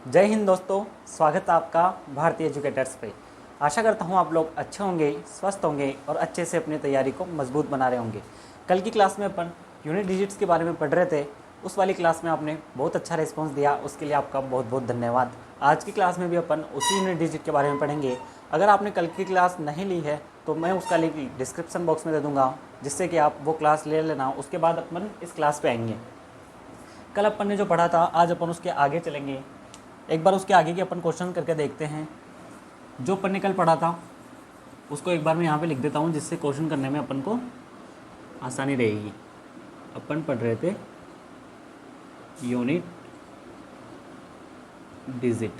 जय हिंद दोस्तों, स्वागत है आपका भारतीय एजुकेटर्स पे। आशा करता हूँ आप लोग अच्छे होंगे, स्वस्थ होंगे और अच्छे से अपनी तैयारी को मजबूत बना रहे होंगे। कल की क्लास में अपन यूनिट डिजिट्स के बारे में पढ़ रहे थे। उस वाली क्लास में आपने बहुत अच्छा रिस्पॉन्स दिया, उसके लिए आपका बहुत बहुत धन्यवाद। आज की क्लास में भी अपन उसी यूनिट डिजिट के बारे में पढ़ेंगे। अगर आपने कल की क्लास नहीं ली है तो मैं उसका लिंक डिस्क्रिप्शन बॉक्स में दे दूँगा, जिससे कि आप वो क्लास ले लेना। उसके बाद अपन इस क्लास पे आएंगे। कल अपन ने जो पढ़ा था आज अपन उसके आगे चलेंगे। एक बार उसके आगे के अपन क्वेश्चन करके देखते हैं। जो अपन ने कल पढ़ा था उसको एक बार मैं यहाँ पे लिख देता हूँ, जिससे क्वेश्चन करने में अपन को आसानी रहेगी। अपन पढ़ रहे थे यूनिट डिजिट,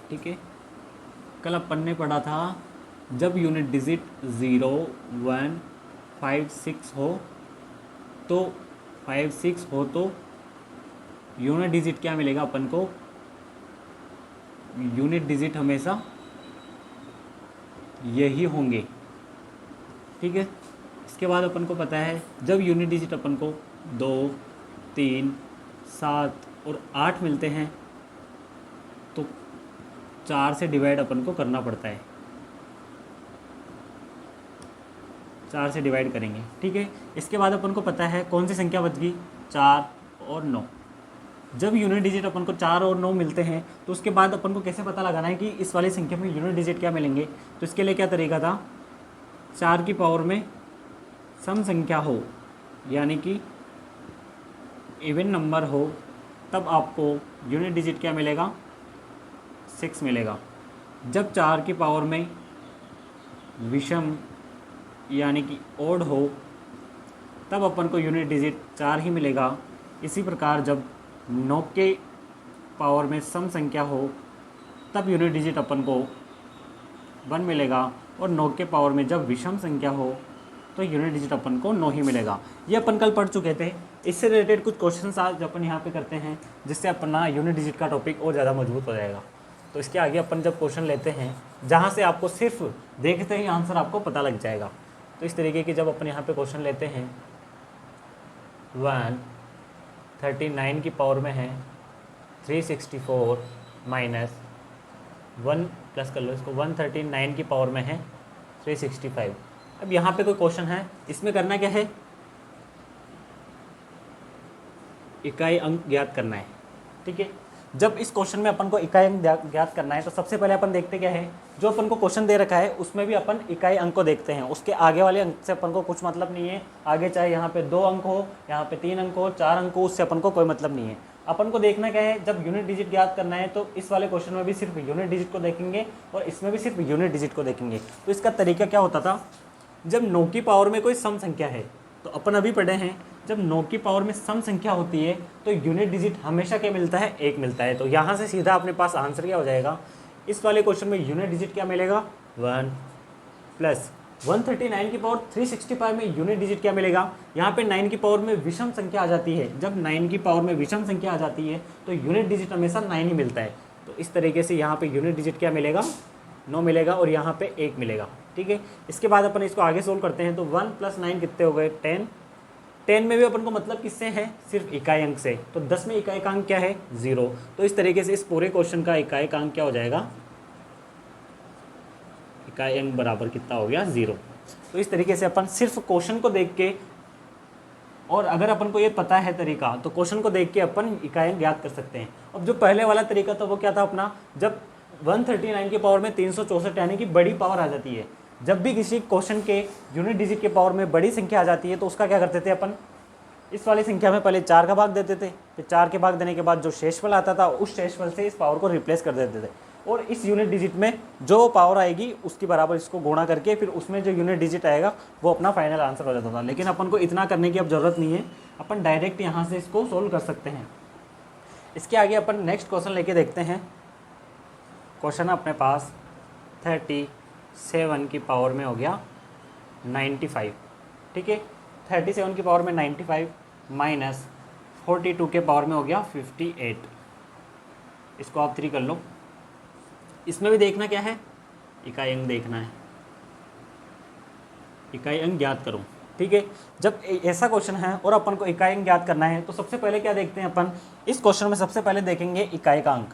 ठीक है। कल अपन ने पढ़ा था जब यूनिट डिजिट 0, 1, 5, 6 हो तो 5, 6 हो तो यूनिट डिजिट क्या मिलेगा अपन को। यूनिट डिजिट हमेशा यही होंगे, ठीक है। इसके बाद अपन को पता है जब यूनिट डिजिट अपन को 2, 3, 7 और 8 मिलते हैं तो 4 से डिवाइड अपन को करना पड़ता है। 4 से डिवाइड करेंगे, ठीक है। इसके बाद अपन को पता है कौन सी संख्या बच गई, 4 और 9। जब यूनिट डिजिट अपन को 4 और 9 मिलते हैं तो उसके बाद अपन को कैसे पता लगाना है कि इस वाली संख्या में यूनिट डिजिट क्या मिलेंगे। तो इसके लिए क्या तरीका था, 4 की पावर में सम संख्या हो, यानी कि इवन नंबर हो, तब आपको यूनिट डिजिट क्या मिलेगा, 6 मिलेगा। जब 4 की पावर में विषम यानी कि ओड हो, तब अपन को यूनिट डिजिट 4 ही मिलेगा। इसी प्रकार जब 9 के पावर में सम संख्या हो तब यूनिट डिजिट अपन को 1 मिलेगा, और 9 के पावर में जब विषम संख्या हो तो यूनिट डिजिट अपन को 9 ही मिलेगा। ये अपन कल पढ़ चुके थे। इससे रिलेटेड कुछ क्वेश्चंस आज अपन यहाँ पे करते हैं, जिससे अपना यूनिट डिजिट का टॉपिक और ज़्यादा मजबूत हो जाएगा। तो इसके आगे अपन जब क्वेश्चन लेते हैं जहाँ से आपको सिर्फ देखते ही आंसर आपको पता लग जाएगा, तो इस तरीके के जब अपन यहाँ पे क्वेश्चन लेते हैं 139 की पावर में है 364 माइनस 1 प्लस कर लो इसको, 139 की पावर में है 365। अब यहाँ पे कोई क्वेश्चन है, इसमें करना क्या है, इकाई अंक ज्ञात करना है, ठीक है। जब इस क्वेश्चन में अपन को इकाई अंक ज्ञात करना है तो सबसे पहले अपन देखते क्या है, जो अपन को क्वेश्चन दे रखा है उसमें भी अपन इकाई अंक को देखते हैं। उसके आगे वाले अंक से अपन को कुछ मतलब नहीं है। आगे चाहे यहाँ पे 2 अंक हो, यहाँ पे 3 अंक हो, 4 अंक हो, उससे अपन को कोई मतलब नहीं है। अपन को देखना क्या है, जब यूनिट डिजिट ज्ञात करना है तो इस वाले क्वेश्चन में भी सिर्फ यूनिट डिजिट को देखेंगे और इसमें भी सिर्फ यूनिट डिजिट को देखेंगे। तो इसका तरीका क्या होता था, जब 9 की पावर में कोई सम संख्या है, तो अपन अभी पढ़े हैं जब 9 की पावर में सम संख्या होती है तो यूनिट डिजिट हमेशा क्या मिलता है, 1 मिलता है। तो यहाँ से सीधा अपने पास आंसर क्या हो जाएगा, इस वाले क्वेश्चन में यूनिट डिजिट क्या मिलेगा, 1 प्लस 139 की पावर 365 में यूनिट डिजिट क्या मिलेगा, यहाँ पे 9 की पावर में विषम संख्या आ जाती है। जब 9 की पावर में विषम संख्या आ जाती है तो यूनिट डिजिट हमेशा 9 ही मिलता है। तो इस तरीके से यहाँ पे यूनिट डिजिट क्या मिलेगा, 9 मिलेगा, और यहाँ पे 1 मिलेगा, ठीक है। इसके बाद अपन इसको आगे सोल्व करते हैं तो 1 + 9 कितने हो गए, 10। 10 में भी अपन को मतलब किससे है, सिर्फ इकाई अंक से। तो 10 में इकाई का अंक क्या है, 0। तो इस तरीके से इस पूरे क्वेश्चन का इकाई का अंक क्या हो जाएगा, इकाई अंक बराबर कितना हो गया, 0। तो इस तरीके से अपन सिर्फ क्वेश्चन को देख के, और अगर अपन को ये पता है तरीका, तो क्वेश्चन को देख के अपन इकाई अंक ज्ञात कर सकते हैं। अब जो पहले वाला तरीका था वो क्या था अपना, जब 139 की पावर में 364 यानी कि बड़ी पावर आ जाती है, जब भी किसी क्वेश्चन के यूनिट डिजिट के पावर में बड़ी संख्या आ जाती है तो उसका क्या करते थे अपन, इस वाली संख्या में पहले 4 का भाग देते थे, फिर 4 के भाग देने के बाद जो शेषफल आता था उस शेषफल से इस पावर को रिप्लेस कर देते थे, और इस यूनिट डिजिट में जो पावर आएगी उसकी बराबर इसको गुणा करके फिर उसमें जो यूनिट डिजिट आएगा वो अपना फाइनल आंसर हो जाता था। लेकिन अपन को इतना करने की अब ज़रूरत नहीं है, अपन डायरेक्ट यहाँ से इसको सोल्व कर सकते हैं। इसके आगे अपन नेक्स्ट क्वेश्चन लेके देखते हैं। क्वेश्चन अपने पास 37 की पावर में हो गया 95, ठीक है। 37 की पावर में 95 माइनस 42 के पावर में हो गया 58। इसको आप 3 कर लो। इसमें भी देखना क्या है, इकाई अंक देखना है, इकाई अंक ज्ञात करो, ठीक है। जब ऐसा क्वेश्चन है और अपन को इकाई अंक ज्ञात करना है तो सबसे पहले क्या देखते हैं अपन, इस क्वेश्चन में सबसे पहले देखेंगे इकाई का अंक।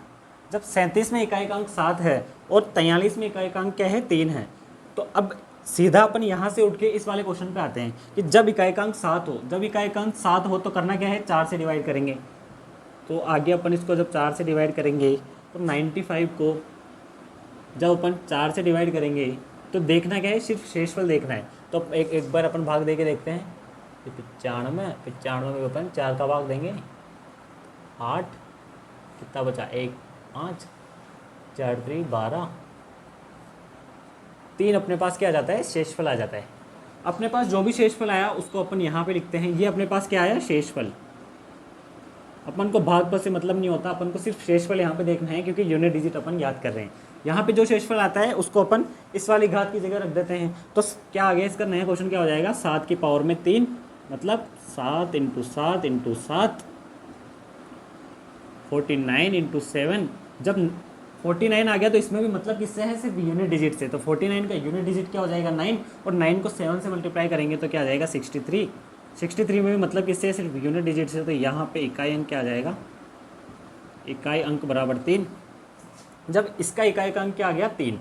जब 37 में इकाई का अंक 7 है और 43 में इकाई का अंक क्या है 3 है, तो अब सीधा अपन यहाँ से उठ के इस वाले क्वेश्चन पे आते हैं कि जब इकाई का अंक 7 हो, जब इकाई का अंक 7 हो तो करना क्या है, 4 से डिवाइड करेंगे। तो आगे अपन इसको जब 4 से डिवाइड करेंगे तो 95 को जब अपन 4 से डिवाइड करेंगे तो देखना क्या है, सिर्फ शेषफल देखना है। तो एक बार अपन भाग दे के देखते हैं। 95 में अपन 4 का भाग देंगे 8, कितना बचा 1 5 4 3 12, 3 अपने पास क्या आ जाता है, शेषफल आ जाता है। अपने पास जो भी शेषफल आया उसको अपन यहाँ पे लिखते हैं। ये अपने पास क्या आया, शेषफल। अपन को भागफल से मतलब नहीं होता, अपन को सिर्फ शेषफल यहाँ पे देखना है क्योंकि यूनिट डिजिट अपन याद कर रहे हैं। यहाँ पे जो शेषफल आता है उसको अपन इस वाली घात की जगह रख देते हैं। तो क्या आ गया, इसका नया क्वेश्चन क्या हो जाएगा, 7 की पावर में 3, मतलब 7 × 7 × 7 49 × 7। जब 49 आ गया तो इसमें भी मतलब किससे है, सिर्फ यूनिट डिजिट से। तो 49 का यूनिट डिजिट क्या हो जाएगा 9, और 9 को 7 से मल्टीप्लाई करेंगे तो क्या आ जाएगा 63। 63 में भी मतलब किससे है, सिर्फ यूनिट डिजिट से। तो यहाँ पे इकाई अंक क्या आ जाएगा, इकाई अंक बराबर 3। जब इसका इकाई का अंक क्या आ गया 3,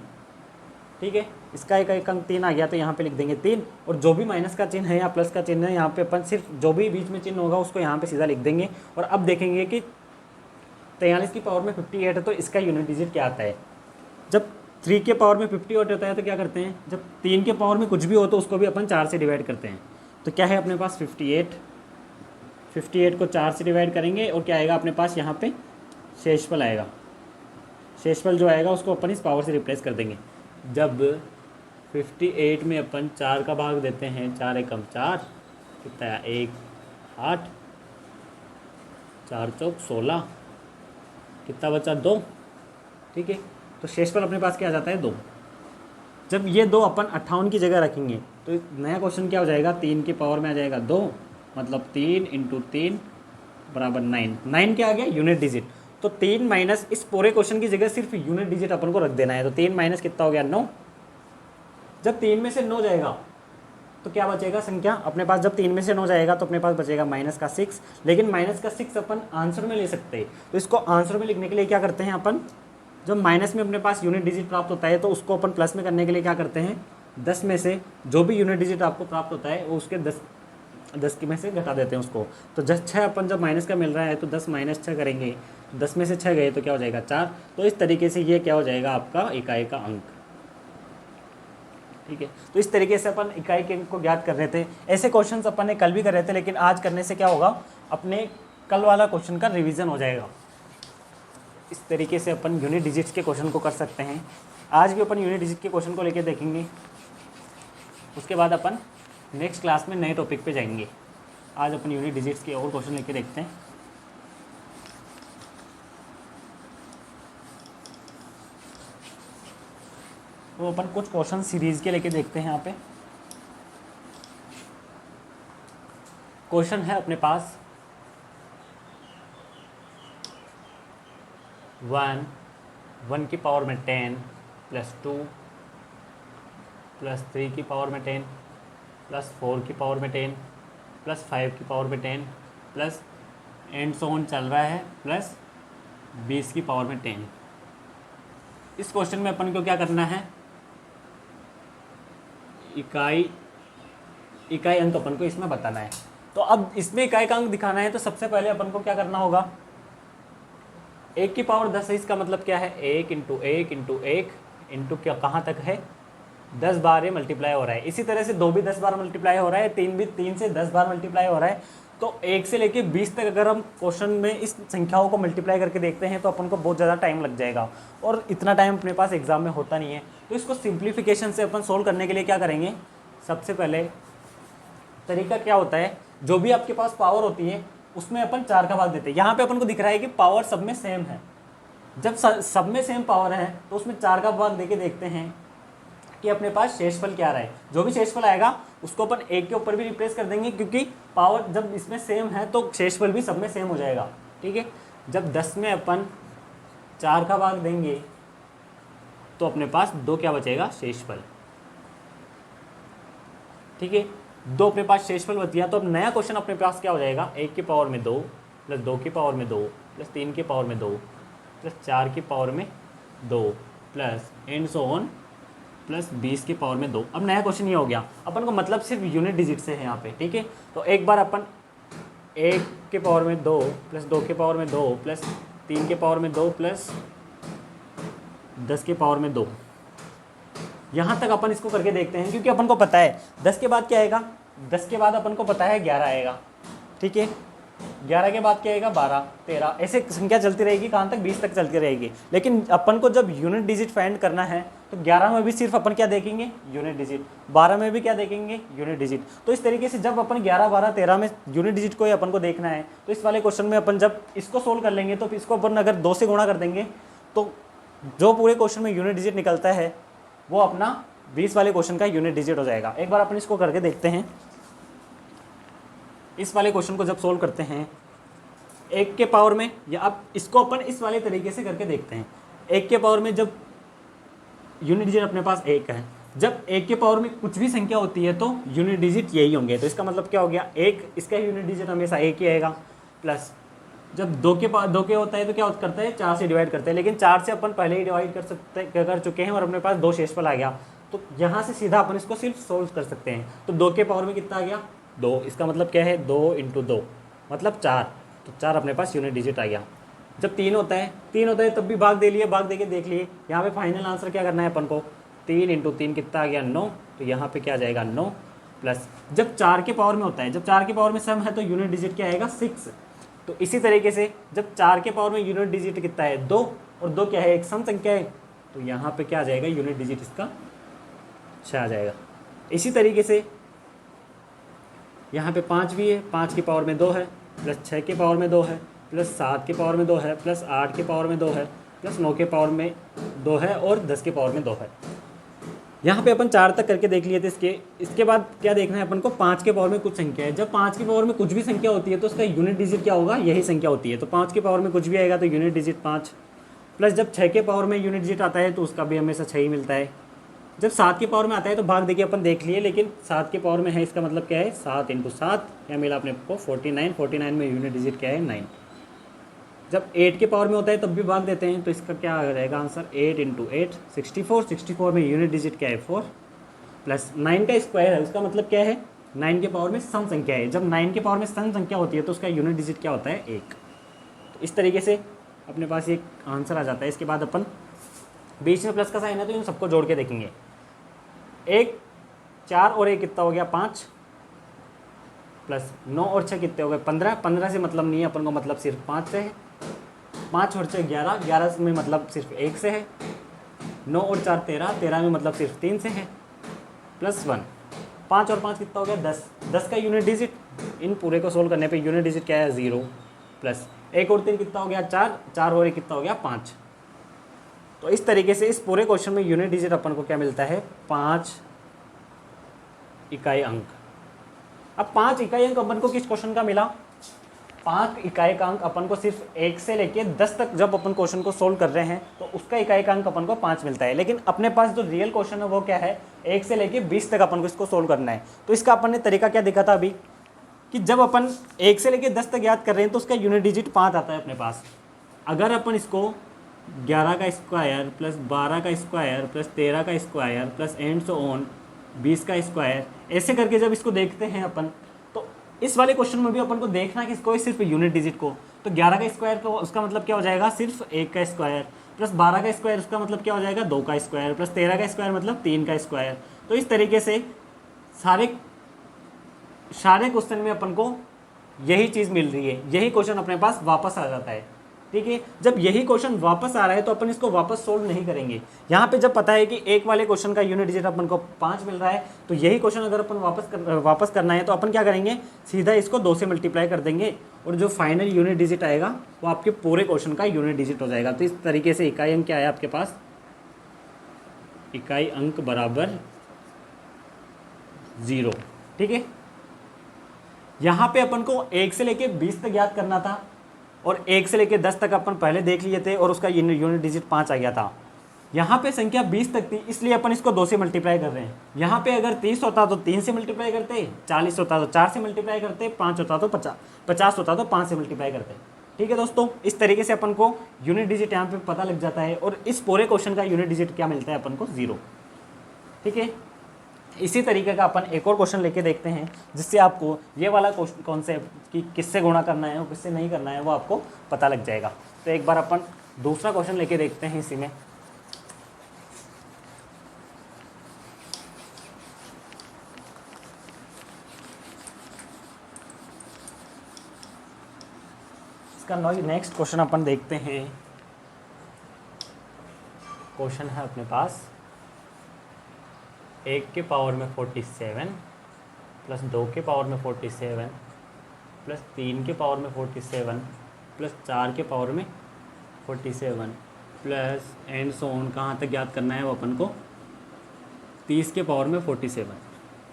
ठीक है, इसका इकाई का अंक 3 आ गया तो यहाँ पे लिख देंगे 3, और जो भी माइनस का चिन्ह है या प्लस का चिन्ह है यहाँ पे अपन सिर्फ जो भी बीच में चिन्ह होगा उसको यहाँ पे सीधा लिख देंगे। और अब देखेंगे कि 43 की पावर में 58 है तो इसका यूनिट डिजिट क्या आता है। जब 3 के पावर में 58 होता है तो क्या करते हैं, जब 3 के पावर में कुछ भी हो तो उसको भी अपन 4 से डिवाइड करते हैं। तो क्या है अपने पास 58 को 4 से डिवाइड करेंगे और क्या आएगा अपने पास, यहाँ पे शेषफल आएगा। शेषफल जो आएगा उसको अपन इस पावर से रिप्लेस कर देंगे। जब 58 में अपन 4 का भाग देते हैं, 4 एकम 4, कितना है 1 8, 4 चौक 16, कितना बचा 2, ठीक है। तो शेषफल अपने पास क्या आ जाता है 2। जब ये 2 अपन 58 की जगह रखेंगे तो नया क्वेश्चन क्या हो जाएगा, 3 की पावर में आ जाएगा 2, मतलब 3 × 3 बराबर 9। 9 क्या आ गया, यूनिट डिजिट। तो 3 माइनस, इस पूरे क्वेश्चन की जगह सिर्फ यूनिट डिजिट अपन को रख देना है। तो 3 माइनस कितना हो गया 9। जब 3 में से 9 जाएगा तो क्या बचेगा संख्या अपने पास, जब 3 में से 9 जाएगा तो अपने पास बचेगा माइनस का 6। लेकिन माइनस का 6 अपन आंसर में ले सकते हैं। तो इसको आंसर में लिखने के लिए क्या करते हैं अपन, जब माइनस में अपने पास यूनिट डिजिट प्राप्त होता है तो उसको अपन प्लस में करने के लिए क्या करते हैं, 10 में से जो भी यूनिट डिजिट आपको प्राप्त होता है वो उसके 10 की में से घटा देते हैं उसको। तो 6 अपन जब माइनस का मिल रहा है तो 10 - 6 करेंगे, 10 में से 6 गए तो क्या हो जाएगा 4। तो इस तरीके से ये क्या हो जाएगा आपका इकाई का अंक, ठीक है। तो इस तरीके से अपन इकाई के अंक को ज्ञात कर रहे थे। ऐसे क्वेश्चंस अपन ने कल भी कर रहे थे, लेकिन आज करने से क्या होगा, अपने कल वाला क्वेश्चन का रिवीजन हो जाएगा। इस तरीके से अपन यूनिट डिजिट्स के क्वेश्चन को कर सकते हैं। आज भी अपन यूनिट डिजिट के क्वेश्चन को लेकर देखेंगे, उसके बाद अपन नेक्स्ट क्लास में नए टॉपिक पे जाएंगे। आज अपन यूनिट डिजिट्स के और क्वेश्चन लेके देखते हैं। तो अपन कुछ क्वेश्चन सीरीज के लेके देखते हैं। यहाँ पे क्वेश्चन है अपने पास 1 की पावर में 10 + 2 + 3 की पावर में 10 + 4 की पावर में 10 + 5 की पावर में 10 प्लस एंड सो ऑन चल रहा है प्लस 20 की पावर में 10। इस क्वेश्चन में अपन को क्या करना है, इकाई अंक अपन को इसमें बताना है। तो अब इसमें इकाई का अंक दिखाना है तो सबसे पहले अपन को क्या करना होगा, 1 की पावर 10 है, इसका मतलब क्या है 1 × 1 × 1 इंटू क्या कहाँ तक है 10 बार ये मल्टीप्लाई हो रहा है। इसी तरह से 2 भी 10 बार मल्टीप्लाई हो रहा है, 3 भी 3 से 10 बार मल्टीप्लाई हो रहा है। तो 1 से लेके 20 तक अगर हम क्वेश्चन में इस संख्याओं को मल्टीप्लाई करके देखते हैं तो अपन को बहुत ज़्यादा टाइम लग जाएगा, और इतना टाइम अपने पास एग्जाम में होता नहीं है। तो इसको सिंप्लीफिकेशन से अपन सोल्व करने के लिए क्या करेंगे, सबसे पहले तरीका क्या होता है, जो भी आपके पास पावर होती है उसमें अपन 4 का भाग देते हैं। यहाँ पे अपन को दिख रहा है कि पावर सब में सेम है। जब सब में सेम पावर है तो उसमें 4 का भाग देके देखते हैं कि अपने पास शेषफल क्या रहा है। जो भी शेषफल आएगा उसको अपन 1 के ऊपर भी रिप्लेस कर देंगे, क्योंकि पावर जब इसमें सेम है तो शेषफल भी सब में सेम हो जाएगा, ठीक है। जब 10 में अपन 4 का भाग देंगे तो अपने पास 2 क्या बचेगा, शेषफल, ठीक है। 2 अपने पास शेषफल बच गया। तो अब नया क्वेश्चन अपने पास क्या हो जाएगा, 1 की पावर में 2 प्लस 2 की पावर में 2 प्लस 3 की पावर में 2 प्लस 4 की पावर में 2 plus and so on plus 20 की पावर में 2। अब नया क्वेश्चन ये हो गया, अपन को मतलब सिर्फ यूनिट डिजिट से है यहाँ पे, ठीक है। तो एक बार अपन 1 के पावर में 2 प्लस 2 के पावर में 2 प्लस 3 के पावर में 2 प्लस 10 के पावर में 2, यहाँ तक अपन इसको करके देखते हैं, क्योंकि अपन को पता है 10 के बाद क्या आएगा, 10 के बाद अपन को पता है 11 आएगा, ठीक है। 11 के बाद क्या आएगा, 12, 13, ऐसे संख्या चलती रहेगी, कहाँ तक, 20 तक चलती रहेगी। लेकिन अपन को जब यूनिट डिजिट फाइंड करना है तो 11 में भी सिर्फ अपन क्या देखेंगे, यूनिट डिजिट, 12 में भी क्या देखेंगे, यूनिट डिजिट। तो इस तरीके से जब अपन 11, 12, 13 में यूनिट डिजिट को ही अपन को देखना है, तो इस वाले क्वेश्चन में अपन जब इसको सोल्व कर लेंगे तो इसको अपन अगर 2 से गुणा कर देंगे तो जो पूरे क्वेश्चन में यूनिट डिजिट निकलता है वो अपना 20 वाले क्वेश्चन का यूनिट डिजिट हो जाएगा। एक बार अपन इसको करके देखते हैं। इस वाले क्वेश्चन को जब सोल्व करते हैं 1 के पावर में, या अब इसको अपन इस वाले तरीके से करके देखते हैं। 1 के पावर में जब यूनिट डिजिट अपने पास 1 है, जब 1 के पावर में कुछ भी संख्या होती है तो यूनिट डिजिट यही होंगे। तो इसका मतलब क्या हो गया, 1, इसका यूनिट डिजिट हमेशा 1 ही आएगा। प्लस जब 2 के होता है तो क्या करता है, 4 से डिवाइड करते हैं, लेकिन 4 से अपन पहले ही डिवाइड कर चुके हैं और अपने पास 2 शेषफल आ गया। तो यहाँ से सीधा अपन इसको सिर्फ सोल्व कर सकते हैं। तो 2 के पावर में कितना आ गया, 2, इसका मतलब क्या है, 2 × 2 मतलब 4, तो 4 अपने पास यूनिट डिजिट आ गया। जब 3 होता है तब भी भाग दे लिए, भाग दे के देख लिए। यहाँ पे फाइनल आंसर क्या करना है अपन को, 3 × 3 कितना आ गया, 9, तो यहाँ पे क्या आ जाएगा 9। प्लस जब 4 के पावर में होता है, जब 4 के पावर में सम है तो यूनिट डिजिट क्या आएगा, 6। तो इसी तरीके से जब 4 के पावर में यूनिट डिजिट कितना है, 2, और 2 क्या है, एक सम संख्या है, तो यहाँ पे क्या आ जाएगा, यूनिट डिजिट इसका 6 आ जाएगा। इसी तरीके से यहाँ पे 5 भी है, 5 की पावर में 2 है, प्लस 6 के पावर में 2 है, प्लस 7 के पावर में 2 है, प्लस 8 के पावर में 2 है, प्लस 9 के पावर में 2 है और 10 के पावर में 2 है। यहाँ पे अपन 4 तक करके देख लिए थे। इसके बाद क्या देखना है अपन को, 5 के पावर में कुछ संख्या है। जब 5 के पावर में कुछ भी संख्या होती है तो उसका यूनिट डिजिट क्या होगा, यही संख्या होती है। तो 5 के पावर में कुछ भी आएगा तो यूनिट डिजिट 5। प्लस जब 6 के पावर में यूनिट डिजिट आता है तो उसका भी हमेशा 6 ही मिलता है। जब 7 के पावर में आता है तो भाग देखिए अपन देख लिए, लेकिन 7 के पावर में है, इसका मतलब क्या है, 7 × 7, या मिला अपने को 49, 49 में यूनिट डिजिट क्या है, 9। जब 8 के पावर में होता है तब भी भाग देते हैं, तो इसका क्या आ जाएगा आंसर, 8 × 8 64, 64 में यूनिट डिजिट क्या है, 4। प्लस 9 का स्क्वायर है, उसका मतलब क्या है, 9 के पावर में सम संख्या है। जब 9 के पावर में सम संख्या होती है तो उसका यूनिट डिजिट क्या होता है, 1। तो इस तरीके से अपने पास एक आंसर आ जाता है। इसके बाद अपन बीच में प्लस का साइन है तो इन सबको जोड़ के देखेंगे। 1, 4 और 1 कितना हो गया, 5, प्लस 9 और 6 कितने हो गए, 15, 15 से मतलब नहीं है अपन को, मतलब सिर्फ 5 से है। 5 और 6 11, 11 में मतलब सिर्फ 1 से है। 9 और 4 13, 13 में मतलब सिर्फ 3 से है। प्लस 1, 5 और 5 कितना हो गया, 10, 10 का यूनिट डिजिट, इन पूरे को सोल्व करने पे यूनिट डिजिट क्या है, 0। प्लस 1 और 3 कितना हो गया, 4, 4 और 1 कितना हो गया, 5। तो इस तरीके से इस पूरे क्वेश्चन में यूनिट डिजिट अपन को क्या मिलता है, 5 इकाई अंक। अब 5 इकाई अंक अपन को किस क्वेश्चन का मिला, 5 इकाई का अंक अपन को सिर्फ 1 से लेके 10 तक जब अपन क्वेश्चन को सोल्व कर रहे हैं तो उसका इकाई का अंक अपन को 5 मिलता है। लेकिन अपने पास जो रियल क्वेश्चन है वो क्या है, 1 से लेके 20 तक अपन को इसको सोल्व करना है। तो इसका अपन ने तरीका क्या देखा था अभी, कि जब अपन 1 से लेके 10 तक याद कर रहे हैं तो उसका यूनिट डिजिट 5 आता है अपने पास। अगर अपन इसको 11 का स्क्वायर प्लस 12 का स्क्वायर प्लस 13 का square plus and so on 20 का स्क्वायर, ऐसे करके जब इसको देखते हैं अपन, तो इस वाले क्वेश्चन में भी अपन को देखना किसको है, सिर्फ यूनिट डिजिट को। तो 11 का स्क्वायर को उसका मतलब क्या हो जाएगा, सिर्फ 1 का स्क्वायर, प्लस 12 का स्क्वायर उसका मतलब क्या हो जाएगा, 2 का स्क्वायर, प्लस 13 का स्क्वायर मतलब 3 का स्क्वायर। तो इस तरीके से सारे क्वेश्चन में अपन को यही चीज़ मिल रही है, यही क्वेश्चन अपने पास वापस आ जाता है। ठीक है, जब यही क्वेश्चन वापस आ रहा है तो अपन इसको वापस सोल्व नहीं करेंगे। यहाँ पे जब पता है कि एक वाले क्वेश्चन का यूनिट डिजिट अपन को 5 मिल रहा है, तो यही क्वेश्चन अगर अपन वापस करना है तो अपन क्या करेंगे, सीधा इसको 2 से मल्टीप्लाई कर देंगे और जो फाइनल यूनिट डिजिट आएगा वो आपके पूरे क्वेश्चन का यूनिट डिजिट हो जाएगा। तो इस तरीके से इकाई अंक क्या है आपके पास, इकाई अंक बराबर 0। ठीक है, यहाँ पे अपन को 1 से लेके 20 तक याद करना था और 1 से लेके 10 तक अपन पहले देख लिए थे और उसका यूनिट डिजिट 5 आ गया था। यहाँ पे संख्या 20 तक थी, इसलिए अपन इसको 2 से मल्टीप्लाई कर रहे हैं। यहाँ पे अगर 30 होता तो 3 से मल्टीप्लाई करते, 40 होता तो 4 से मल्टीप्लाई करते, 5 होता तो 50 होता तो 5 से मल्टीप्लाई करते। ठीक है दोस्तों, इस तरीके से अपन को यूनिट डिजिट यहाँ पे पता लग जाता है, और इस पूरे क्वेश्चन का यूनिट डिजिट क्या मिलता है अपन को, 0। ठीक है, इसी तरीके का अपन एक और क्वेश्चन लेके देखते हैं, जिससे आपको ये वाला कॉन्सेप्ट कि किससे गुणा करना है और किससे नहीं करना है वो आपको पता लग जाएगा। तो एक बार अपन दूसरा क्वेश्चन लेके देखते हैं इसी में। इसका नेक्स्ट क्वेश्चन अपन देखते हैं। क्वेश्चन है अपने पास 1 के पावर में 47 प्लस 2 के पावर में 47 प्लस 3 के पावर में 47 प्लस 4 के पावर में 47 प्लस एंड सो ऑन, कहाँ तक याद करना है वो अपन को, 30 के पावर में 47।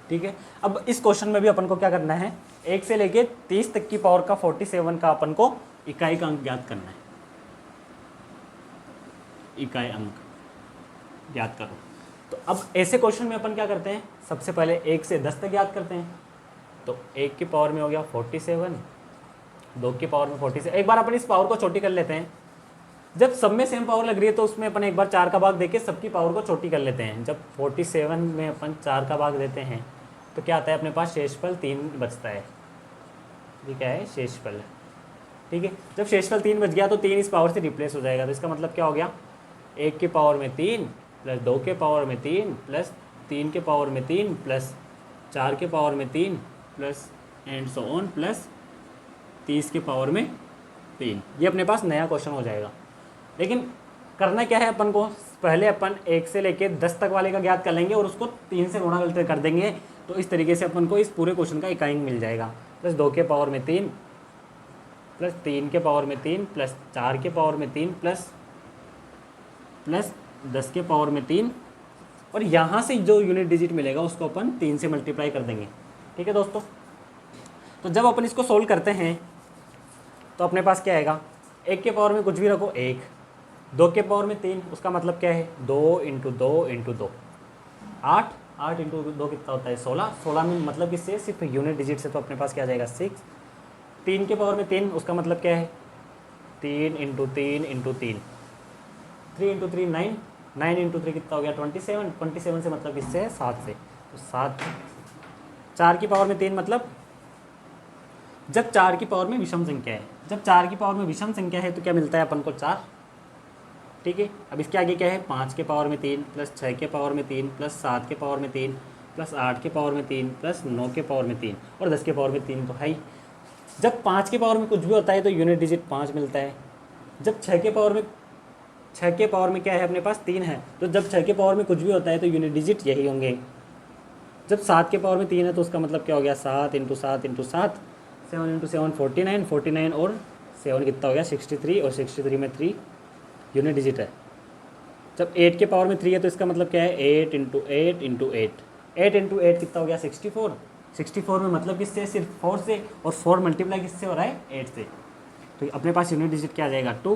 ठीक है, अब इस क्वेश्चन में भी अपन को क्या करना है, 1 से लेके 30 तक की पावर का 47 का अपन को इकाई का अंक ज्ञात करना है। इकाई अंक ज्ञात करो। तो अब ऐसे क्वेश्चन में अपन क्या करते हैं, सबसे पहले 1 से 10 तक याद करते हैं। तो 1 की पावर में हो गया 47, 2 की पावर में 47। एक बार अपन इस पावर को छोटी कर लेते हैं। जब सब में सेम पावर लग रही है तो उसमें अपन एक बार 4 का भाग देके सबकी पावर को छोटी कर लेते हैं। जब 47 में अपन 4 का भाग देते हैं तो क्या आता है अपने पास, शेषफल 3 बचता है। ये क्या है, शेषफल। ठीक है, जब शेषफल 3 बच गया तो 3 इस पावर से रिप्लेस हो जाएगा। तो इसका मतलब क्या हो गया, 1 की पावर में 3 प्लस 2 के पावर में 3 प्लस 3 के पावर में 3 प्लस 4 के पावर में 3 plus and so on plus 30 के पावर में 3। ये अपने पास नया क्वेश्चन हो जाएगा। लेकिन करना क्या है अपन को, पहले अपन 1 से लेके 10 तक वाले का ज्ञात कर लेंगे और उसको 3 से गुणा कर देंगे। तो इस तरीके से अपन को इस पूरे क्वेश्चन का इकाई मिल जाएगा। प्लस 2 के पावर में 3 प्लस 3 के पावर में 3 प्लस 4 के पावर में 3 प्लस 10 के पावर में 3, और यहाँ से जो यूनिट डिजिट मिलेगा उसको अपन 3 से मल्टीप्लाई कर देंगे। ठीक है दोस्तों, तो जब अपन इसको सोल्व करते हैं तो अपने पास क्या आएगा, 1 के पावर में कुछ भी रखो 1, 2 के पावर में 3, उसका मतलब क्या है 2 इंटू 2 इंटू 2, 8, 8 इंटू 2 कितना होता है 16, 16 में मतलब किससे, सिर्फ यूनिट डिजिट से। तो अपने पास क्या आ जाएगा 6। 3 के पावर में 3, उसका मतलब क्या है 3 इंटू 3 इंटू 3, 3 इंटू 3 9, 9 इंटू 3 कितना हो गया 27, 27 से मतलब किससे है 7 से। तो 7, 4 की पावर में 3 मतलब जब 4 की पावर में विषम संख्या है, जब 4 की पावर में विषम संख्या है तो क्या मिलता है अपन को 4। ठीक है, अब इसके आगे क्या है, 5 के पावर में 3 प्लस 6 के पावर में 3 प्लस 7 के पावर में 3 प्लस 8 के पावर में 3 प्लस 9 के पावर में 3 और 10 के पावर में 3 तो है ही। जब 5 के पावर में कुछ भी होता है तो यूनिट डिजिट 5 मिलता है। जब 6 के पावर में क्या है अपने पास 3 है, तो जब 6 के पावर में कुछ भी होता है तो यूनिट डिजिट यही होंगे। जब 7 के पावर में 3 है तो उसका मतलब क्या हो गया 7 इंटू 7 इंटू 7, 7 इंटू 7 49, 49 और 7 कितना हो गया 63, और 63 में 3 यूनिट डिजिट है। जब 8 के पावर में 3 है तो इसका मतलब क्या है 8 इंटू 8 इंटू 8, 8 इंटू 8 कितना हो गया 64, 64 में मतलब किससे, सिर्फ 4 से, और 4 मल्टीप्लाई किससे हो रहा है 8 से। तो अपने पास यूनिट डिजिट क्या आ जाएगा 2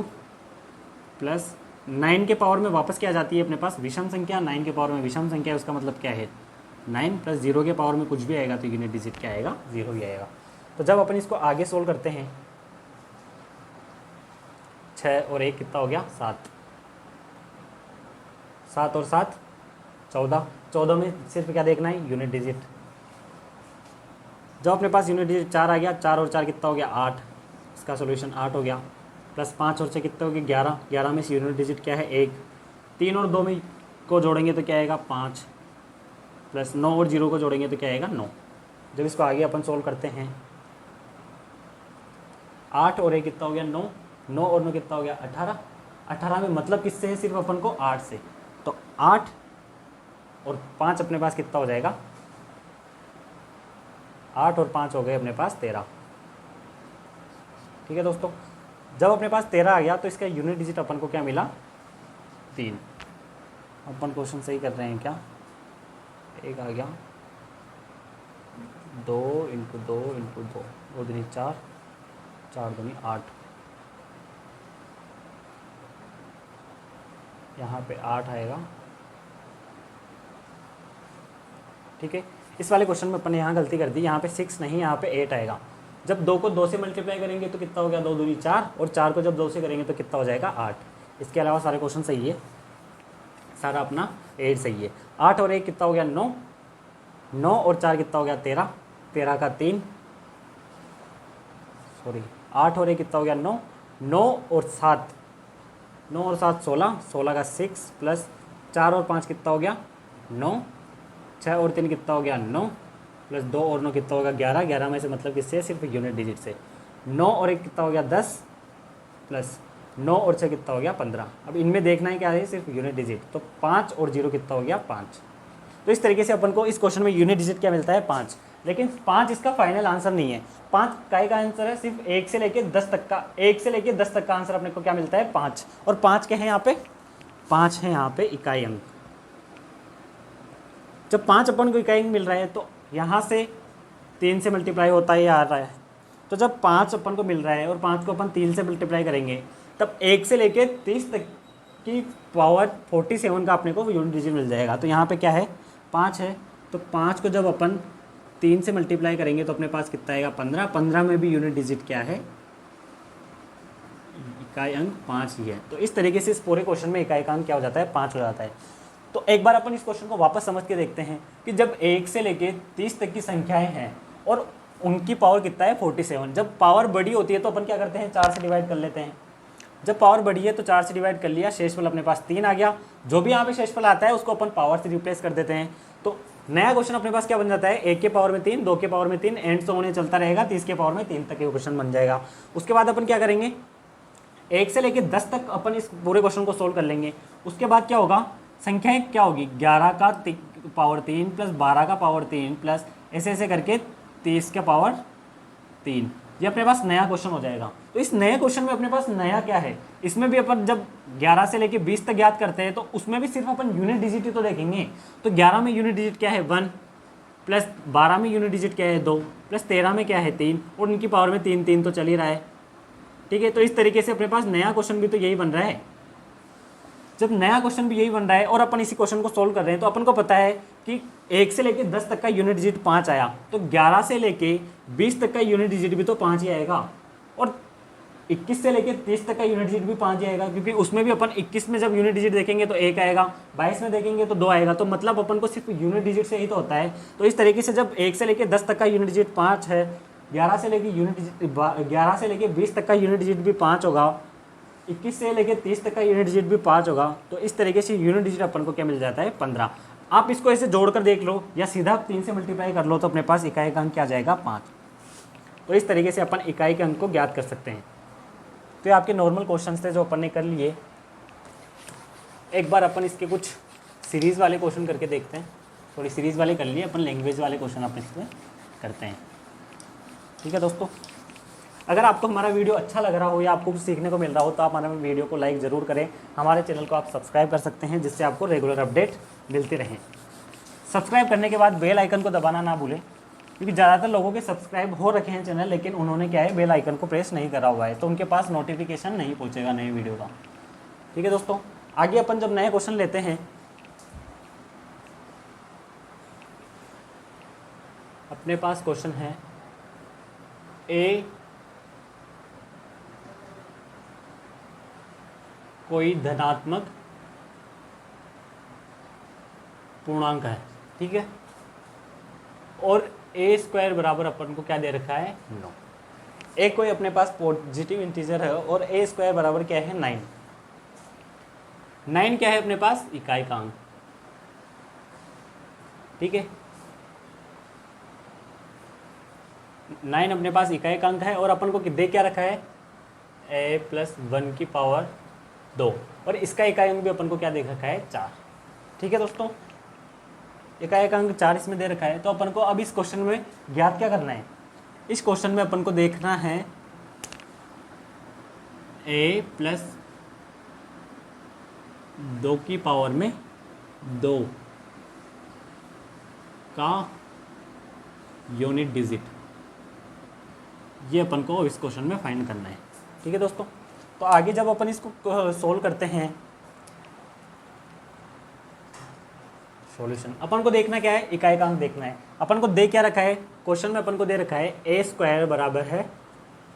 प्लस 9 के पावर में वापस क्या आ जाती है अपने पास विषम संख्या, 9 के पावर में विषम संख्या, उसका मतलब क्या है 9 प्लस 0 के पावर में कुछ भी आएगा तो यूनिट डिजिट क्या आएगा 0 ही आएगा। तो जब अपन इसको आगे सोल्व करते हैं 6 और 1 कितना हो गया 7, 7 और 7 14, 14 में सिर्फ क्या देखना है यूनिट डिजिट। जब अपने पास यूनिट डिजिट 4 आ गया, 4 और 4 कितना हो गया 8, इसका सोल्यूशन 8 हो गया। प्लस 5 और 6 कितना हो गया 11, 11 में से यूनिट डिजिट क्या है 1, 3 और 2 में को जोड़ेंगे तो क्या आएगा 5, प्लस 9 और 0 को जोड़ेंगे तो क्या आएगा 9। जब इसको आगे अपन सोल्व करते हैं 8 और 1 कितना हो गया 9, 9 और 9 कितना हो गया 18, 18 में मतलब किससे है सिर्फ अपन को 8 से। तो 8 और 5 अपने पास कितना हो जाएगा, 8 और 5 हो गए अपने पास 13। ठीक है दोस्तों, जब अपने पास 13 आ गया तो इसका यूनिट डिजिट अपन को क्या मिला 3। अपन क्वेश्चन सही कर रहे हैं क्या, एक आ गया 2 इंटू 2 इंटू 2, 2 दूनी 4, 4 दूनी 8, यहाँ पे 8 आएगा। ठीक है, इस वाले क्वेश्चन में अपन ने यहाँ गलती कर दी, यहाँ पे 6 नहीं, यहाँ पे 8 आएगा। जब 2 को 2 से मल्टीप्लाई करेंगे तो कितना हो गया, 2 दूनी 4, और 4 को जब 2 से करेंगे तो कितना हो जाएगा, 8। इसके अलावा सारे क्वेश्चन सही है, सारा अपना 8 सही है। 8 और 1 कितना हो गया, 9, 9 और 4 कितना हो गया, 13, 13 का 3, सॉरी 8 और 1 कितना हो गया, 9, 9 और 7, 9 और 7 16, 16 का 6 प्लस 4 और 5 कितना हो गया, 9, 6 और 3 कितना हो गया, 9 प्लस 2 और 9 कितना होगा, 11, 11 में से मतलब किससे, सिर्फ यूनिट डिजिट से। 9 और 1 कितना हो गया, 10 प्लस 9 और 6 कितना हो गया, 15। अब इनमें देखना है क्या है, सिर्फ यूनिट डिजिट, तो 5 और 0 कितना हो गया, 5। तो इस तरीके से अपन को इस क्वेश्चन में यूनिट डिजिट क्या मिलता है, 5। लेकिन 5 इसका फाइनल आंसर नहीं है, 5 काय का आंसर है, सिर्फ 1 से लेके 10 तक का, 1 से लेके 10 तक का आंसर अपने को क्या मिलता है, 5। और 5 क्या है यहाँ पे, 5 है यहाँ पे इकाई अंक। जब 5 अपन को इकाई अंक मिल रहा है तो यहाँ से 3 से मल्टीप्लाई होता ही आ रहा है, तो जब 5 अपन को मिल रहा है और 5 को अपन 3 से मल्टीप्लाई करेंगे तब 1 से लेके 30 तक की पावर 47 का अपने को यूनिट डिजिट मिल जाएगा। तो यहाँ पे क्या है, 5 है, तो 5 को जब अपन 3 से मल्टीप्लाई करेंगे तो अपने पास कितना आएगा, 15। 15 में भी यूनिट डिजिट क्या है, इकाई अंक 5 ही है। तो इस तरीके से इस पूरे क्वेश्चन में इकाई का अंक क्या हो जाता है, 5 हो जाता है। तो एक बार अपन इस क्वेश्चन को वापस समझ के देखते हैं कि जब 1 से लेके 30 तक की संख्याएं हैं और उनकी पावर कितना है, 47। जब पावर बड़ी होती है तो अपन क्या करते हैं, 4 से डिवाइड कर लेते हैं। जब पावर बड़ी है तो 4 से डिवाइड कर लिया, शेषफल अपने पास 3 आ गया। जो भी यहाँ पे शेषफल आता है उसको अपन पावर से रिप्लेस कर देते हैं। तो नया क्वेश्चन अपने पास क्या बन जाता है, 1 के पावर में 3, 2 के पावर में 3, एंड से होने चलता रहेगा, 30 के पावर में 3 तक क्वेश्चन बन जाएगा। उसके बाद अपन क्या करेंगे, 1 से लेके 10 तक अपन इस पूरे क्वेश्चन को सोल्व कर लेंगे। उसके बाद क्या होगा, संख्याएं क्या होगी, 11 का पावर 3 प्लस 12 का पावर 3 प्लस ऐसे ऐसे करके 30 का पावर 3, ये अपने पास नया क्वेश्चन हो जाएगा। तो इस नए क्वेश्चन में अपने पास नया क्या है, इसमें भी अपन जब 11 से लेके 20 तक याद करते हैं तो उसमें भी सिर्फ अपन यूनिट डिजिट ही तो देखेंगे। तो 11 में यूनिट डिजिट क्या है, 1, प्लस 12 में यूनिट डिजिट क्या है, 2, प्लस 13 में क्या है, 3, और उनकी पावर में 3 3 तो चल ही रहा है। ठीक है, तो इस तरीके से अपने पास नया क्वेश्चन भी तो यही बन रहा है। जब नया क्वेश्चन भी यही बन रहा है और अपन इसी क्वेश्चन को सोल्व कर रहे हैं तो अपन को पता है कि 1 से लेके 10 तक का यूनिट डिजिट 5 आया, तो 11 से लेके 20 तक का यूनिट डिजिट भी तो 5 ही आएगा, और 21 से लेके 30 तक का यूनिट डिजिट भी 5 ही आएगा, क्योंकि उसमें भी अपन 21 में जब यूनिट डिजिट देखेंगे तो 1 आएगा, 22 में देखेंगे तो 2 आएगा। तो मतलब अपन को सिर्फ यूनिट डिजिट से ही तो होता है। तो इस तरीके से जब 1 से लेके 10 तक का यूनिट डिजिट 5 है, 11 से लेके 20 तक का यूनिट डिजिट भी 5 होगा, 21 से लेके 30 तक का यूनिट डिजिट भी 5 होगा। तो इस तरीके से यूनिट डिजिट अपन को क्या मिल जाता है, 15। आप इसको ऐसे जोड़कर देख लो या सीधा 3 से मल्टीप्लाई कर लो तो अपने पास इकाई का अंक क्या आ जाएगा, 5। तो इस तरीके से अपन इकाई के अंक को ज्ञात कर सकते हैं। तो ये आपके नॉर्मल क्वेश्चन थे जो अपन ने कर लिए। एक बार अपन इसके कुछ सीरीज़ वाले क्वेश्चन करके देखते हैं। थोड़ी सीरीज़ वाले कर लिए अपन, लैंग्वेज वाले क्वेश्चन अपन इसमें करते हैं। ठीक है दोस्तों, अगर आपको हमारा वीडियो अच्छा लग रहा हो या आपको कुछ सीखने को मिल रहा हो तो आप हमारे वीडियो को लाइक ज़रूर करें। हमारे चैनल को आप सब्सक्राइब कर सकते हैं जिससे आपको रेगुलर अपडेट मिलती रहे। सब्सक्राइब करने के बाद बेल आइकन को दबाना ना भूलें, क्योंकि ज़्यादातर लोगों के सब्सक्राइब हो रखे हैं चैनल, लेकिन उन्होंने क्या है, बेल आइकन को प्रेस नहीं करा हुआ है, तो उनके पास नोटिफिकेशन नहीं पहुँचेगा नए वीडियो का। ठीक है दोस्तों, आगे अपन जब नए क्वेश्चन लेते हैं, अपने पास क्वेश्चन है ए कोई धनात्मक पूर्णांक है, ठीक है, और ए स्क्वायर बराबर अपन को क्या दे रखा है, 9। ए कोई अपने पास पॉजिटिव इंटीजर है और ए स्क्वायर बराबर क्या है, 9। 9 क्या है अपने पास, इकाई का अंक। ठीक है, 9 अपने पास इकाई का अंक है और अपन को दे क्या रखा है, a + 1 की पावर 2, और इसका इकाई अंक भी अपन को क्या दे रखा है, 4। ठीक है दोस्तों, इकाई का अंक 4 इसमें दे रखा है। तो अपन को अब इस क्वेश्चन में ज्ञात क्या करना है, इस क्वेश्चन में अपन को देखना है a + 2 की पावर में 2 का यूनिट डिजिट, ये अपन को इस क्वेश्चन में फाइंड करना है। ठीक है दोस्तों, तो आगे जब अपन इसको सोल्व करते हैं सॉल्यूशन अपन को देखना क्या है, इकाई का अंक देखना है। अपन को दे क्या रखा है, क्वेश्चन में अपन को दे रखा है ए स्क्वायर बराबर है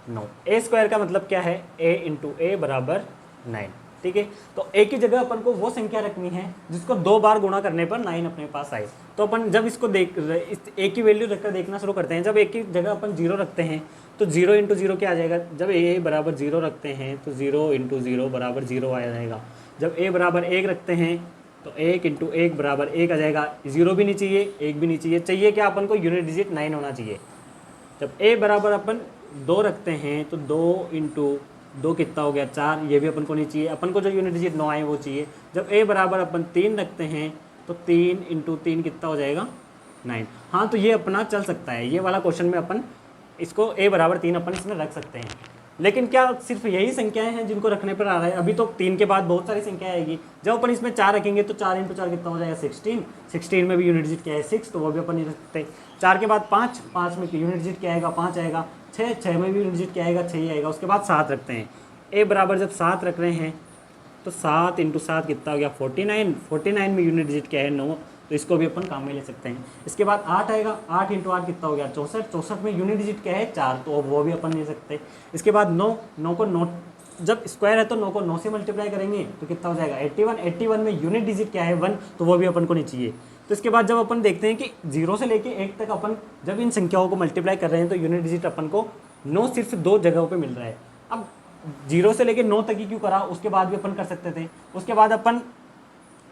9। ए स्क्वायर का मतलब क्या है, ए इंटू ए बराबर 9, ठीक है। तो ए की जगह अपन को वो संख्या रखनी है जिसको 2 बार गुणा करने पर 9 अपने पास आए। तो अपन जब इसको इस ए की वैल्यू रखकर देखना शुरू करते हैं, जब ए की जगह अपन 0 रखते हैं तो 0 इंटू 0 क्या आ जाएगा, जब ए बराबर 0 रखते हैं तो 0 इंटू 0 बराबर 0 आ जाएगा। जब ए बराबर 1 रखते हैं तो 1 इंटू 1 बराबर 1 आ जाएगा। 0 भी नहीं चाहिए, 1 भी नहीं चाहिए, चाहिए क्या अपन को, यूनिट डिजिट 9 होना चाहिए। जब ए बराबर अपन 2 रखते हैं तो 2 इंटू 2 कितना हो गया 4, ये भी अपन को नहीं चाहिए, अपन को जो यूनिट डिजिट 9 आए वो चाहिए। जब ए बराबर अपन 3 रखते हैं तो 3 इंटू 3 कितना हो जाएगा 9। हाँ, तो ये अपना चल सकता है, ये वाला क्वेश्चन में अपन इसको ए बराबर 3 अपन इसमें रख सकते हैं। लेकिन क्या सिर्फ यही संख्याएं हैं जिनको रखने पर आ रहा है, अभी तो 3 के बाद बहुत सारी संख्याएं आएगी। जब अपन इसमें 4 रखेंगे तो 4 इंटू 4 कितना हो जाएगा 16, 16 में भी यूनिट डिजिट क्या है 6, तो वो भी अपन नहीं रखते। 4 के बाद 5, 5 में यूनिट डिजिट क्या आएगा 5 आएगा। 6, 6 में भी यूनिट डिजिट क्या आएगा 6 ही आएगा। उसके बाद 7 रखते हैं, ए बराबर जब 7 रख रहे हैं तो 7 इंटू 7 कितना हो गया 49, 49 में यूनिट डिजिट क्या है 9, तो इसको भी अपन काम में ले सकते हैं। इसके बाद 8 आएगा, 8 इंटू 8 कितना हो गया 64, 64 में यूनिट डिजिट क्या है 4, तो वो भी अपन ले सकते हैं। इसके बाद 9, 9 को 9 जब स्क्वायर है तो 9 को 9 से मल्टीप्लाई करेंगे तो कितना हो जाएगा 81, 81 में यूनिट डिजिट क्या है 1, तो वो भी अपन को नहीं चाहिए। तो इसके बाद जब अपन देखते हैं कि 0 से लेके 1 तक अपन जब इन संख्याओं को मल्टीप्लाई कर रहे हैं तो यूनिट डिजिट अपन को 9 सिर्फ 2 जगहों पे मिल रहा है। अब 0 से लेके 9 तक ही क्यों करा, उसके बाद भी अपन कर सकते थे। उसके बाद अपन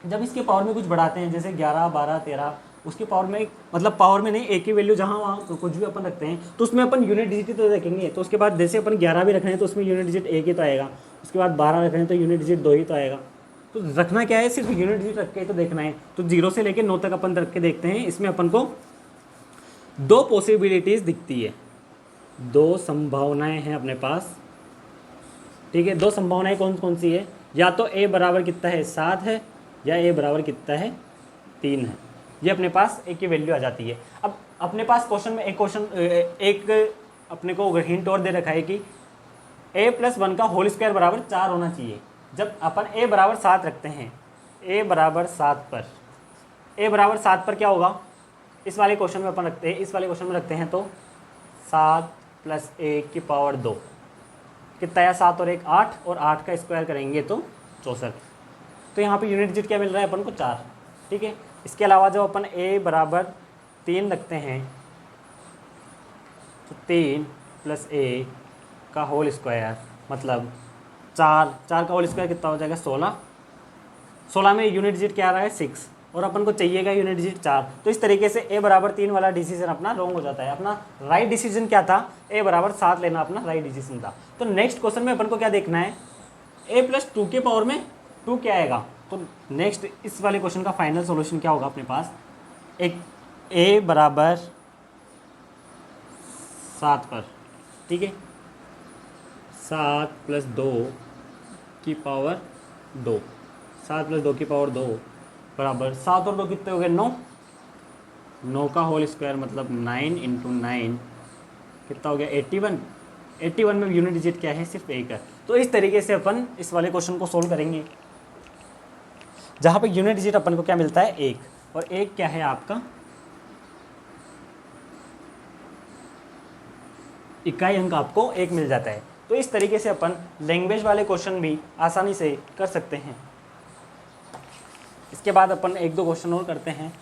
जब इसके पावर में कुछ बढ़ाते हैं जैसे 11, 12, 13, उसके पावर में मतलब पावर में नहीं, एक ही वैल्यू जहाँ वहाँ तो कुछ भी अपन रखते हैं तो उसमें अपन यूनिट डिजिट तो रखेंगे। तो उसके बाद जैसे अपन 11 भी रख रहे हैं तो उसमें यूनिट डिजिट 1 ही तो आएगा। उसके बाद 12 रख रहे हैं तो यूनिट डिजिट 2 ही तो आएगा। तो रखना क्या है, सिर्फ यूनिट डिजिट रख के तो देखना है। तो 0 से लेकर 9 तक अपन रख के देखते हैं। इसमें अपन को 2 पॉसिबिलिटीज़ दिखती है, 2 संभावनाएँ हैं अपने पास, ठीक है। 2 संभावनाएँ कौन कौन सी है, या तो ए बराबर कितना है 7 है, या ए बराबर कितना है 3 है। ये अपने पास ए की वैल्यू आ जाती है। अब अपने पास क्वेश्चन में एक अपने को हिंट और दे रखा है कि a + 1 का होल स्क्वायर बराबर 4 होना चाहिए। जब अपन a बराबर 7 रखते हैं, a बराबर 7 पर क्या होगा, इस वाले क्वेश्चन में अपन रखते हैं, इस वाले क्वेश्चन में रखते हैं तो 7 + 1 की पावर 2 कितना है 7 और 1 8, और 8 का स्क्वायर करेंगे तो 64। तो यहाँ पे यूनिट डिजिट क्या मिल रहा है अपन को 4, ठीक है। इसके अलावा जब अपन a बराबर 3 रखते हैं तो 3 + a का होल स्क्वायर मतलब 4 का होल स्क्वायर कितना हो जाएगा 16, 16 में यूनिट डिजिट क्या आ रहा है 6, और अपन को चाहिएगा यूनिट डिजिट 4। तो इस तरीके से a बराबर 3 वाला डिसीजन अपना रॉन्ग हो जाता है। अपना राइट डिसीजन क्या था, a बराबर 7 लेना अपना राइट डिसीजन था। तो नेक्स्ट क्वेश्चन में अपन को क्या देखना है, a + 2 के पावर में 2 क्या आएगा। तो नेक्स्ट इस वाले क्वेश्चन का फाइनल सॉल्यूशन क्या होगा अपने पास, एक a बराबर 7 पर, ठीक है, 7 + 2 की पावर 2, 7 + 2 की पावर 2 बराबर 7 और 2 कितने हो गए 9, 9 का होल स्क्वायर मतलब 9 इंटू 9 कितना हो गया 81, 81 में यूनिट डिजिट क्या है सिर्फ 1 है। तो इस तरीके से अपन इस वाले क्वेश्चन को सोल्व करेंगे जहाँ पे यूनिट डिजिट अपन को क्या मिलता है 1, और 1 क्या है आपका इकाई अंक आपको 1 मिल जाता है। तो इस तरीके से अपन लैंग्वेज वाले क्वेश्चन भी आसानी से कर सकते हैं। इसके बाद अपन 1-2 क्वेश्चन और करते हैं।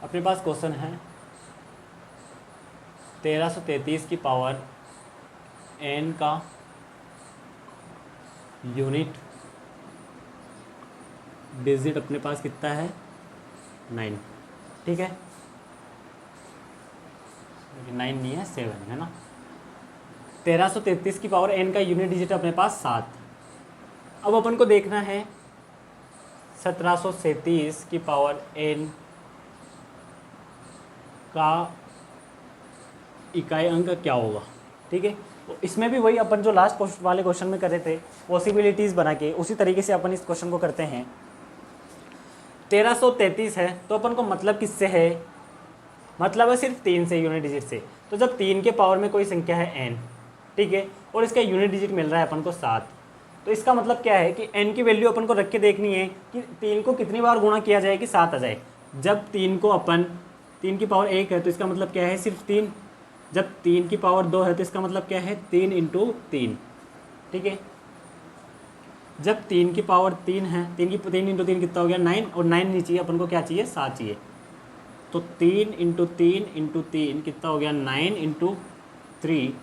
अपने पास क्वेश्चन है 1333 की पावर n का यूनिट डिजिट अपने पास कितना है 9, ठीक है, 9 नहीं है 7 है ना। 1333 की पावर n का यूनिट डिजिट अपने पास 7। अब अपन को देखना है 1737 की पावर n का इकाई अंक क्या होगा, ठीक है। तो इसमें भी वही अपन जो लास्ट वाले क्वेश्चन में कर रहे थे, पॉसिबिलिटीज़ बना के उसी तरीके से अपन इस क्वेश्चन को करते हैं। 1333 है तो अपन को मतलब किससे है, मतलब है सिर्फ 3 से, यूनिट डिजिट से। तो जब 3 के पावर में कोई संख्या है n, ठीक है, और इसका यूनिट डिजिट मिल रहा है अपन को 7, तो इसका मतलब क्या है कि n की वैल्यू अपन को रख के देखनी है कि 3 को कितनी बार गुणा किया जाए कि 7 आ जाए। जब 3 को अपन 3 की पावर 1 है तो इसका मतलब क्या है, सिर्फ 3। जब 3 की पावर 2 है तो इसका मतलब क्या है, 3 इंटू 3, ठीक है। जब 3 की पावर 3 है, 3 इंटू 3 कितना हो गया, 9, और 9 नहीं चाहिए अपन को, क्या चाहिए, 7 चाहिए। तो 3 इंटू 3 इंटू 3 कितना हो गया, 9 इंटू 3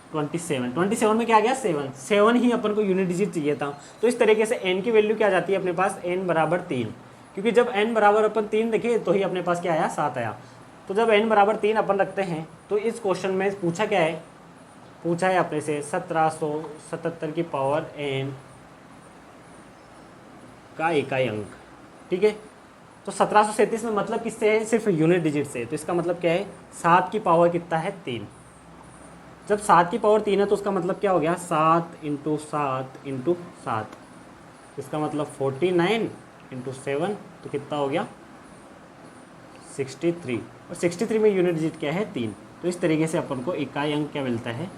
27। 27 में क्या आ गया, 7। 7 ही अपन को यूनिट डिजिट चाहिए था। तो इस तरीके से n की वैल्यू क्या जाती है अपने पास, n बराबर 3, क्योंकि जब n बराबर अपन 3 देखे तो ही अपने पास क्या आया, 7 आया। तो जब n बराबर 3 अपन रखते हैं तो इस क्वेश्चन में पूछा क्या है, पूछा है अपने से 1777 की पावर n का इकाई अंक, ठीक है। तो 1737 में मतलब किससे है, सिर्फ यूनिट डिजिट से। तो इसका मतलब क्या है, 7 की पावर कितना है, 3। जब 7 की पावर 3 है तो उसका मतलब क्या हो गया, 7 इंटू 7 इंटू 7, इसका मतलब 49 इंटू 7, तो कितना हो गया, 63। और 63 में यूनिट डिजिट क्या है, 3। तो इस तरीके से अपन को इकाई अंक क्या मिलता है,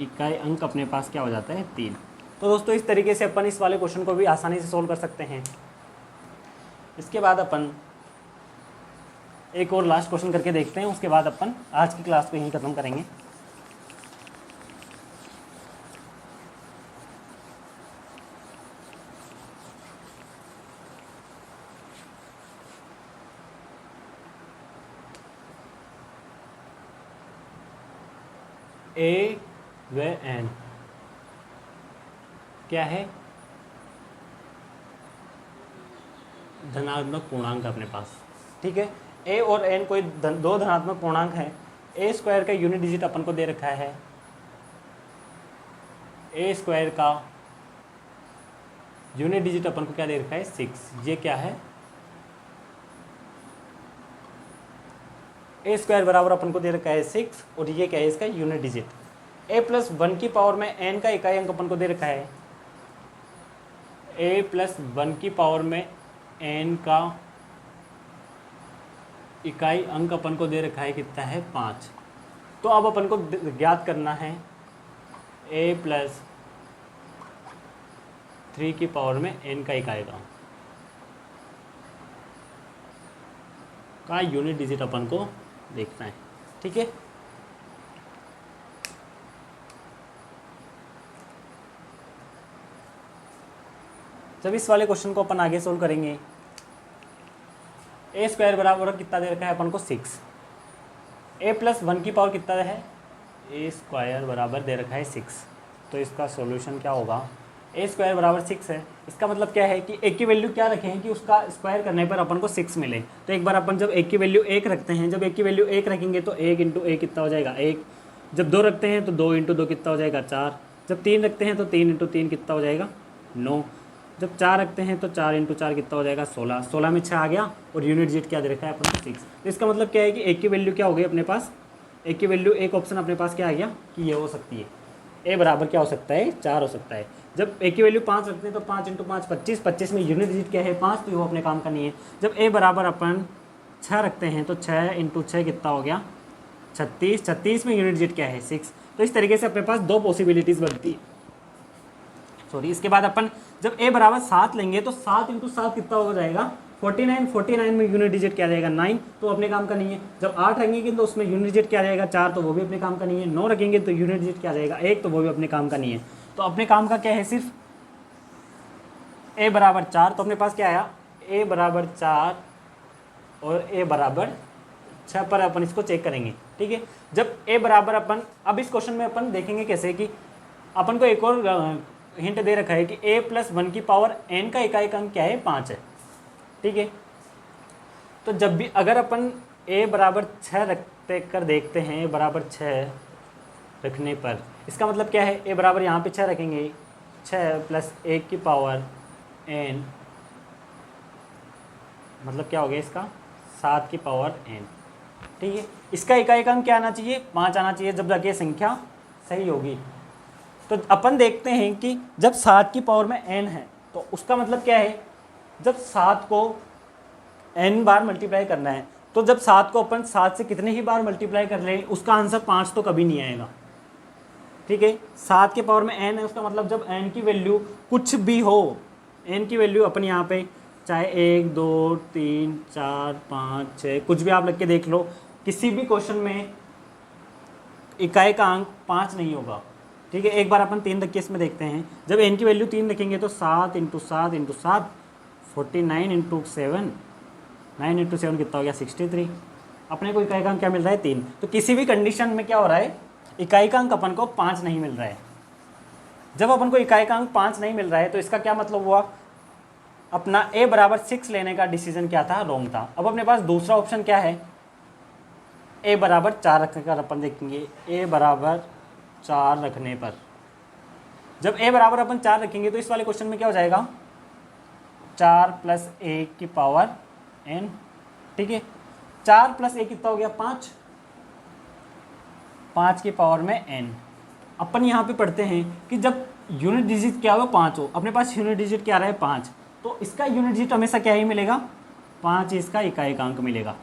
इकाई अंक अपने पास क्या हो जाता है, 3। तो दोस्तों इस तरीके से अपन इस वाले क्वेश्चन को भी आसानी से सोल्व कर सकते हैं। इसके बाद अपन एक और लास्ट क्वेश्चन करके देखते हैं, उसके बाद अपन आज की क्लास को यहीं ख़त्म करेंगे। ए व एन क्या है, धनात्मक पूर्णांक अपने पास, ठीक है। ए और एन कोई दो धनात्मक पूर्णांक है। ए स्क्वायर का यूनिट डिजिट अपन को दे रखा है, ए स्क्वायर का यूनिट डिजिट अपन को क्या दे रखा है, 6। ये क्या है, ए स्क्वायर बराबर अपन को दे रखा है 6, और ये क्या है, इसका यूनिट डिजिट। ए प्लस 1 की पावर में एन का इकाई अंक अपन को दे रखा है, ए प्लस 1 की पावर में एन का इकाई अंक अपन को दे रखा है कितना है, 5। तो अब अपन को ज्ञात करना है ए प्लस 3 की पावर में एन का इकाई का यूनिट डिजिट अपन को देखना है, ठीक है। जब इस वाले क्वेश्चन को अपन आगे सोल्व करेंगे, ए स्क्वायर बराबर कितना दे रखा है अपन को, 6। ए प्लस 1 की पावर कितना है, ए स्क्वायर बराबर दे रखा है 6। तो इसका सॉल्यूशन क्या होगा, ए स्क्वायर बराबर 6 है। इसका मतलब क्या है कि ए की वैल्यू क्या रखें कि उसका स्क्वायर करने पर अपन को 6 मिले। तो एक बार अपन जब ए की वैल्यू 1 रखते हैं, जब ए की वैल्यू 1 रखेंगे तो 1 इंटू ए कितना हो जाएगा, 1। जब 2 रखते हैं तो 2 इंटू 2 कितना हो जाएगा, 4। जब 3 रखते हैं तो 3 इंटू 3 कितना हो जाएगा, 9। जब 4 रखते हैं तो 4 इंटू 4 कितना हो जाएगा, 16। 16 में 6 आ गया, और यूनिट डिजिट क्या दे रखा है अपन को, 6। तो इसका मतलब क्या है कि ए की वैल्यू क्या हो गई अपने पास, ए की वैल्यू एक ऑप्शन अपने पास क्या आ गया कि ये हो सकती है, ए बराबर क्या हो सकता है, 4 हो सकता है। जब ए की वैल्यू 5 रखते हैं तो 5 इंटू 5 25, 25 में यूनिट डिजिट क्या है, 5, तो वो अपने काम का नहीं है। जब ए बराबर अपन 6 रखते हैं तो 6 इंटू 6 कितना हो गया, 36। 36 में यूनिट डिजिट क्या है, 6। तो इस तरीके से अपने पास 2 पॉसिबिलिटीज़ बनती है, सॉरी। इसके बाद अपन जब ए बराबर 7 लेंगे तो 7 इंटू 7 कितना हो जाएगा, 49। 49 में यूनिट डिजिट क्या रहेगा, 9, तो अपने काम का नहीं है। जब 8 रखेंगे तो उसमें यूनिट डिजिट क्या रहेगा, 4, तो वो भी अपने काम का नहीं है। 9 रखेंगे तो यूनिट डिजिट क्या रहेगा, 1, तो वो भी अपने काम का नहीं है। तो अपने काम का क्या है, सिर्फ ए बराबर 4। तो अपने पास क्या आया, ए बराबर 4 और ए बराबर 6 पर अपन इसको चेक करेंगे, ठीक है। जब ए बराबर अपन, अब इस क्वेश्चन में अपन देखेंगे कैसे कि अपन को एक और हिंट दे रखा है कि a प्लस 1 की पावर n का इकाई अंक क्या है, 5 है, ठीक है। तो जब भी अगर अपन a बराबर 6 रखते कर देखते हैं, a बराबर 6 रखने पर इसका मतलब क्या है, a बराबर यहाँ पे 6 रखेंगे, 6 प्लस 1 की पावर n, मतलब क्या हो गया इसका, 7 की पावर n, ठीक है। इसका इकाई अंक क्या आना चाहिए, 5 आना चाहिए, जब जाके संख्या सही होगी। तो अपन देखते हैं कि जब 7 की पावर में n है तो उसका मतलब क्या है, जब 7 को n बार मल्टीप्लाई करना है तो जब 7 को अपन 7 से कितने ही बार मल्टीप्लाई कर लें उसका आंसर 5 तो कभी नहीं आएगा। ठीक है, 7 के पावर में n है, उसका मतलब जब n की वैल्यू कुछ भी हो, n की वैल्यू अपन यहाँ पे चाहे 1 2 3 4 5 6 कुछ भी आप लग के देख लो, किसी भी क्वेश्चन में इकाई का अंक 5 नहीं होगा। ठीक है, एक बार अपन 3 रख के इसमें देखते हैं। जब n की वैल्यू 3 रखेंगे तो 7 × 7 × 7 49 × 7 9 × 7 कितना हो गया 63। अपने को इकाई का अंक क्या मिल रहा है 3। तो किसी भी कंडीशन में क्या हो रहा है, इकाई का अंक अपन को 5 नहीं मिल रहा है। जब अपन को इकाई का अंक 5 नहीं मिल रहा है तो इसका क्या मतलब हुआ, अपना a बराबर 6 लेने का डिसीजन क्या था, रॉन्ग था। अब अपने पास दूसरा ऑप्शन क्या है, a बराबर 4 रखने का अपन देखेंगे। a बराबर 4 रखने पर, जब a बराबर अपन 4 रखेंगे तो इस वाले क्वेश्चन में क्या हो जाएगा 4 + a की पावर n। ठीक है, 4 + a कितना हो गया 5, 5 की पावर में n। अपन यहाँ पे पढ़ते हैं कि जब यूनिट डिजिट क्या हो 5 हो, अपने पास यूनिट डिजिट क्या रहा है 5, तो इसका यूनिट डिजिट हमेशा क्या ही मिलेगा 5 ही इसका इकाई का अंक मिलेगा।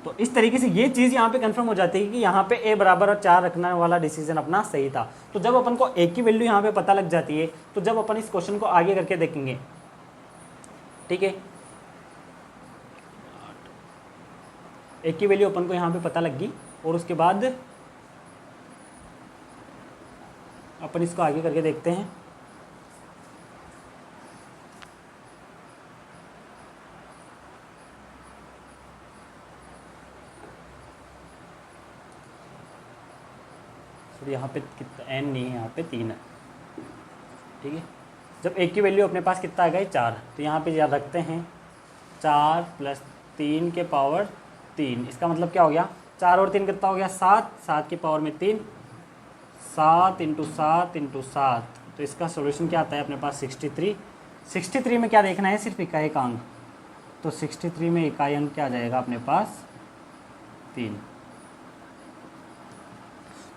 तो इस तरीके से ये चीज़ यहाँ पे कंफर्म हो जाती है कि यहाँ पे a बराबर और 4 रखने वाला डिसीजन अपना सही था। तो जब अपन को a की वैल्यू यहाँ पे पता लग जाती है, तो जब अपन इस क्वेश्चन को आगे करके देखेंगे, ठीक है, a की वैल्यू अपन को यहाँ पे पता लग गई और उसके बाद अपन इसको आगे करके देखते हैं। यहाँ पे कितना n नहीं है, यहाँ पे 3 है। ठीक है, जब a की वैल्यू अपने पास कितना आ गया 4, तो यहाँ पे याद रखते हैं 4 + 3 के पावर 3। इसका मतलब क्या हो गया 4 और 3 कितना हो गया 7, 7 की पावर में 3, 7 × 7 × 7। तो इसका सॉल्यूशन क्या आता है अपने पास 63। 63 में क्या देखना है, सिर्फ इकाई का अंक। तो 63 में इकाई अंक क्या आ जाएगा अपने पास 3।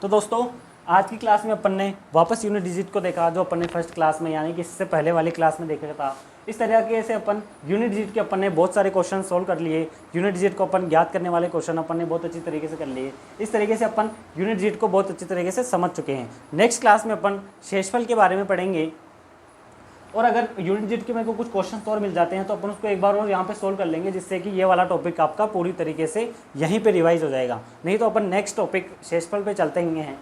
तो दोस्तों आज की क्लास में अपन ने वापस यूनिट डिजिट को देखा, जो अपन ने फर्स्ट क्लास में यानी कि इससे पहले वाली क्लास में देखा था। इस तरीके से अपन यूनिट डिजिट के अपन ने बहुत सारे क्वेश्चन सोल्व कर लिए। यूनिट डिजिट को अपन ज्ञात करने वाले क्वेश्चन अपन ने बहुत अच्छी तरीके से कर लिए। इस तरीके से अपन यूनिट डिजिट को बहुत अच्छी तरीके से समझ चुके हैं। नेक्स्ट क्लास में अपन शेषफल के बारे में पढ़ेंगे, और अगर यूनिट डिजिट के मेरे को कुछ क्वेश्चन और मिल जाते हैं तो अपन उसको एक बार और यहाँ पे सोल्व कर लेंगे, जिससे कि ये वाला टॉपिक आपका पूरी तरीके से यहीं पे रिवाइज हो जाएगा। नहीं तो अपन नेक्स्ट टॉपिक शेषफल पे चलते ही हैं।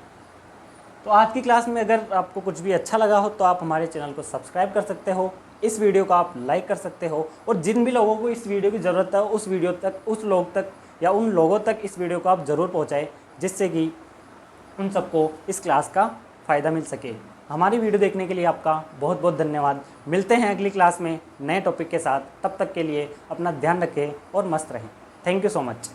तो आज की क्लास में अगर आपको कुछ भी अच्छा लगा हो तो आप हमारे चैनल को सब्सक्राइब कर सकते हो, इस वीडियो को आप लाइक कर सकते हो, और जिन भी लोगों को इस वीडियो की ज़रूरत है उन लोगों तक इस वीडियो को आप ज़रूर पहुँचाएँ, जिससे कि उन सबको इस क्लास का फ़ायदा मिल सके। हमारी वीडियो देखने के लिए आपका बहुत बहुत धन्यवाद। मिलते हैं अगली क्लास में नए टॉपिक के साथ। तब तक के लिए अपना ध्यान रखें और मस्त रहें। Thank you so much.